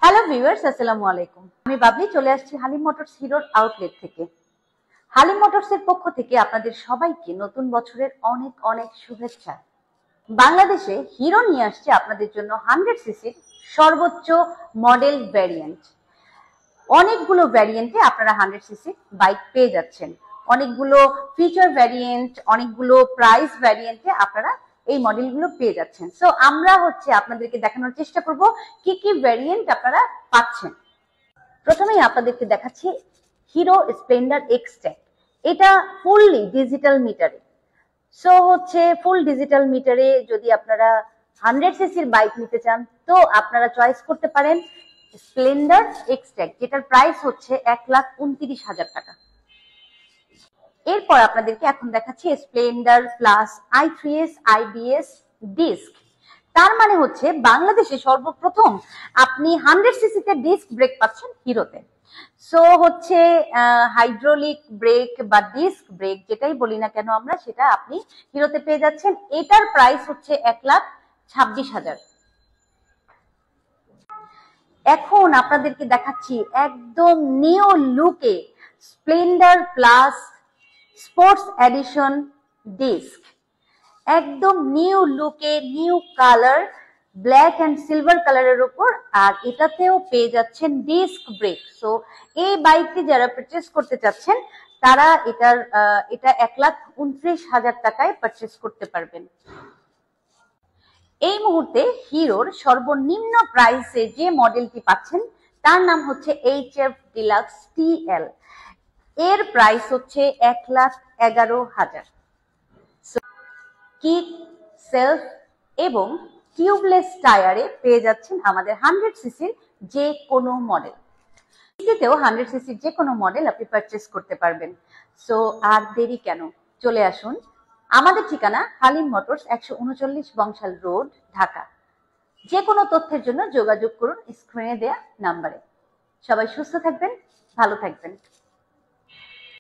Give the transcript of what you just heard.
Hello viewers, আসসালামু আলাইকুম। আমি বাবলি চলে আসছি হালিম মোটরস হিরোর আউটলেট থেকে। হালিম মোটরসের পক্ষ থেকে আপনাদের সবাইকে নতুন বছরের অনেক অনেক শুভেচ্ছা। বাংলাদেশে হিরো নিয়ে আসছে আপনাদের জন্য 100 সিসির সর্বোচ্চ মডেল ভ্যারিয়েন্ট। অনেকগুলো ভ্যারিয়েন্টে আপনারা 100 সিসি বাইক পেয়ে যাচ্ছেন। অনেকগুলো ফিচার ভ্যারিয়েন্ট, অনেকগুলো প্রাইস ভ্যারিয়েন্টে আপনারা এই মডেলগুলো পেয়ে যাচ্ছেন। সো আমরা আপনাদেরকে দেখানোর চেষ্টা করব কি কি ভ্যারিয়েন্ট আপনারা পাচ্ছেন। প্রথমেই আপনাদেরকে দেখাচ্ছি হিরো স্প্লেন্ডার এক্সট্যাক। এটা ফুললি ডিজিটাল মিটারে। সো ফুল ডিজিটাল মিটারে যদি আপনারা 100 সিসির বাইক নিতে চান তো আপনারা চয়েস করতে পারেন স্প্লেন্ডার এক্সট্যাক, যেটার প্রাইস হচ্ছে 1,29,000 টাকা। এরপর আপনাদেরকে এখন দেখাচ্ছি Splendor plus i3s IBS disk. তার মানে বাংলাদেশে সর্বপ্রথম আপনি 100 সিসিতে ডিস্ক ব্রেক পাচ্ছেন হিরোতে। সো হাইড্রোলিক ব্রেক বা ডিস্ক ব্রেক যেটাই বলি না কেন আমরা, সেটা আপনি হিরোতে পেয়ে যাচ্ছেন। এটার প্রাইস হচ্ছে 1,26,000। এখন আপনাদেরকে দেখাচ্ছি একদম নিউ লুকে Splendor plus sports edition disc. একদম নিউ লুকে, new colour, black and silver কালারের উপর, আর এটাতেও পেয়ে যাচ্ছেন ডিস্ক ব্রেক। সো এই বাইকটি যারা পারচেস করতে চাচ্ছেন তারা এটা 1,29,000 টাকায় পারচেস করতে পারবেন। এই মুহূর্তে হিরোর সর্বনিম্ন প্রাইসে যে মডেলটি পাচ্ছেন তার নাম হচ্ছে HF ডিলাক্স TL। এর প্রাইস হচ্ছে 1,11,000। কিক, সেলফ এবং টিউবলেস টায়ারে পেয়ে যাচ্ছেন আমাদের 100 সিসির যে কোনো মডেল। সিসিতেও 100 সিসির যে কোনো মডেল আপনি পারচেস করতে পারবেন। সো আর দেরি কেন, চলে আসুন। আমাদের ঠিকানা হালিম মোটরস, 139 বংশাল রোড, ঢাকা। যে কোনো তথ্যের জন্য যোগাযোগ করুন স্ক্রিনে দেয়া নাম্বারে। সবাই সুস্থ থাকবেন, ভালো থাকবেন।